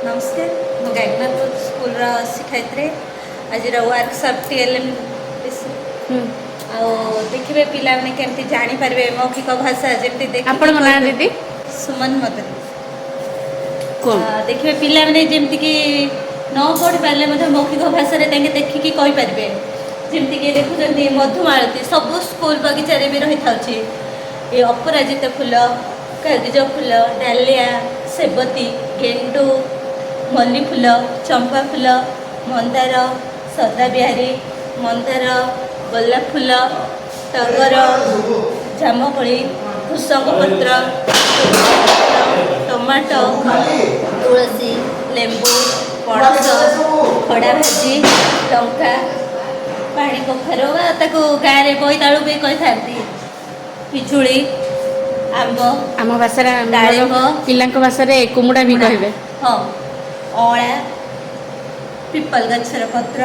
नमस्कार मो गायकनाथ स्कूल शिक्षयित्री आज वर्कशॉप टीएलएम देखिए पिला केमती जापर मौखिक भाषा जमी दीदी सुमन मदन देखिए पिला जमीक न पढ़ी पारे मौखिक भाषा देखिकी कहींपारे जमीक देखुं मधुमालती सब स्कूल बगीचारे भी रही था ये अपराजित फूल कागज फूल डालिया सेबती गेंडू मल्ली फूल चंपा फूल मंदार सदाबिहारी मंदार गोलाप फूल टगर जामकोली भूसंग पत्र टमाटो तुलसी लेंबू पणस खड़ा भाजी लंका पानी कखारू गाँव में बोईतालु भी कही था पिजुड़ी आंब आम भाषा पिला भाषा कुमुड़ा भी कहे हाँ अला पिपल गछर पत्र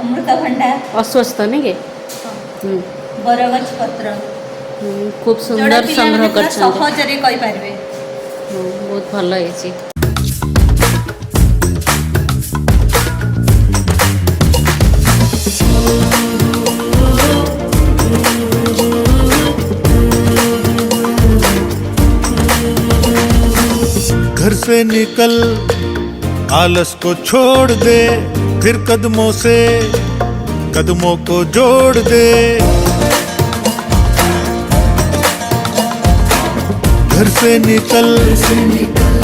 अमृतभंडा अस्वस्थ नहीं बरगछ पत्र खूब सुंदर संग्रह कर सहजरे कहि पारबे बहुत भल है। घर से निकल आलस को छोड़ दे फिर कदमों से कदमों को जोड़ दे घर से निकल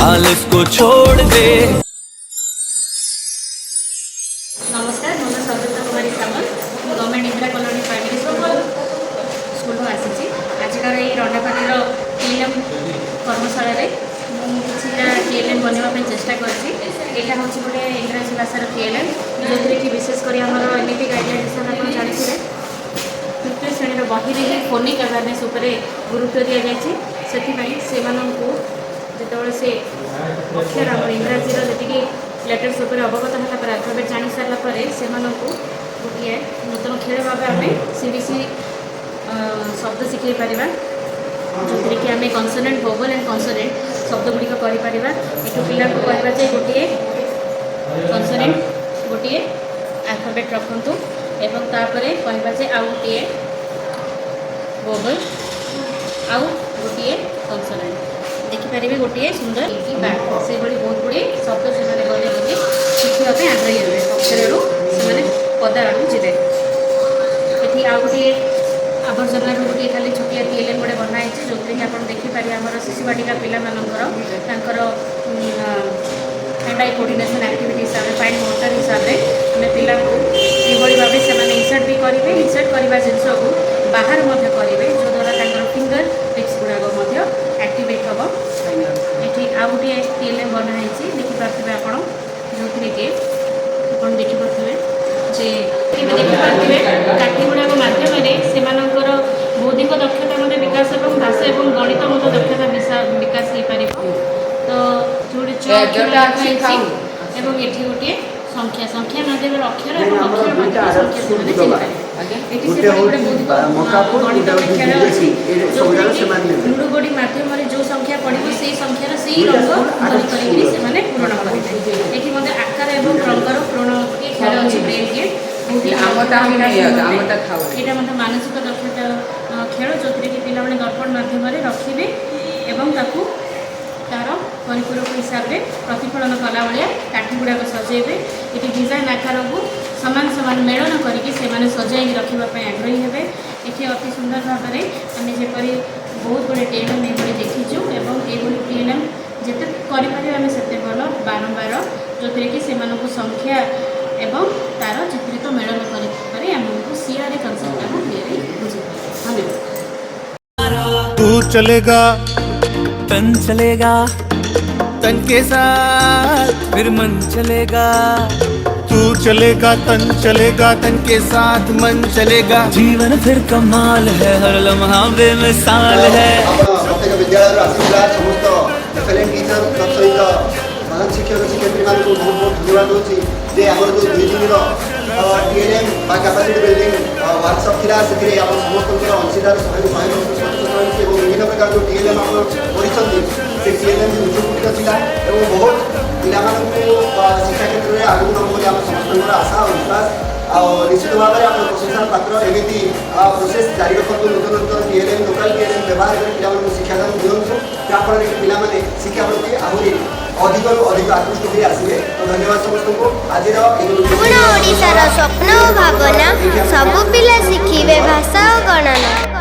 आलस को छोड़ दे। नमस्कार मोर Saugata Kumari Samal government Indira colony primary school आसी आजिकार ये रंडापानी टीएलएम कर्मशाला टीएलएम बनवाई चेष्टा करटा हूँ गोटे इंग्राजी भाषार टीएलएम जो कि विशेषकर आमर एनईपी गाइडलाइन हिसाब से आप जानते तृतीय श्रेणी बही ही फोनिक अवेयरनेस गुरुत्व दि जाए से जो से अक्षर आम इंग्राजी जी लेटर्स अवगत है अल्फाबेट जानी सारापर से गोटे नूतन खेल भाव आम सीबीसी शब्द शिखई पार जो कि आम कनसोनेंट वोवल एंड कनसोनेंट शब्द गुड़िक कर पिला कहवा गोटे कनसोनेंट गोटे अल्फाबेट रखु एवं तापर कहवा आउ गोटे वोवल आउ गोटे कनसोनेंट देखिपारे गोटे सुंदर से बहुत गुड़े शब्द से गले गले शिखापी आग्रही हे अक्षर से पदा आड़ जी ये आउ गोटे आवर्जना गोटे खाली छोटिया टीएलएम गोटे बनाई जो कि आप देखिपारे आम शिशु बाटिका पिलार हैंड आई कोऑर्डिनेशन एक्टिविटी हिसाब से फाइन मोटर हिसाब से आम पिला भाव से इंसर्ट भी करेंगे इंसर्ट करवा जिनस को बाहर करेंगे जो द्वारा फिंगर टिप्स गुड़ाक एक्टिवेट हम ये आउ गोटे टीएलएम बनाई देखिपे आप जो कि आप देखिपे जे देखिपे काठी गुड़ाक मध्यम से बौद्धिक दक्षता विकास और भाषा और गणित दक्षता विकास हो पार तो जो ये गोटे संख्या संख्या माध्यम अक्षर और अक्षर माध्यम संख्या से गणित खेल अच्छी जो लुडुगोड़ी माध्यम जो संख्या पड़ो से संख्यार से रंग धरिक पूरण करेंगे ये आकार और रंगर पूरण गोटे खेल अच्छी ब्रेन गेम यहाँ मानसिक दक्षता खेल जो कि पिला दर्पण मध्यम रखिए एवं तार परिपूरक हिसाब से प्रतिफलन कला भाया काठी गुड़ाक सजेबे ये डिजाइन आकार को सामान सामान मेलन करके सजाई रखापी आग्रही हे ये अति सुंदर भाव में आम जपरी बहुत गुड़े टीएलएम ये देखीचु और ये टीएलएम जिते करें से भल बारंबार जो कि संख्या एवं तार चित्रित मेलन कर सीआरए कनसेप्ट धन्यवाद। तू चलेगा तन चलेगा, तन के साथ फिर मन चलेगा। तू चलेगा, तन के साथ मन चलेगा। जीवन फिर कमाल है, हर लम्हा बेमिसाल है। प्रत्येक विद्यालय आसिला समस्त एफएलएन टीचर सहित प्रधान शिक्षक शिक्षयित्री मान को बहुत बहुत धन्यवाद दूसरी जे आम जो 2 दिन टीएलएम कैपेसिटी बिल्डिंग वर्कशॉप थिला से समस्त अंशीदार विभिन्न प्रकार जो टीएलएम आप से टीएलएम निजुक्त था बहुत पिला शिक्षा क्षेत्र में आगे नब आम समस्त आशा और विश्वास निश्चित भाव में आप प्रशंसा पात्र एमती प्रोसेस जारी रखते नूतन नूतन टीएलएम लोकाल टीएलएम व्यवहार कर पिला शिक्षादान दिखाँ जहाँफल कि पाने शिक्षा प्रति आहरी अधिक अधिक आकृष्ट हो आसवे। तो धन्यवाद समस्त को आज ओडिशार स्वप्न और भावना सबु पिला शिखिबे भाषा और गणना।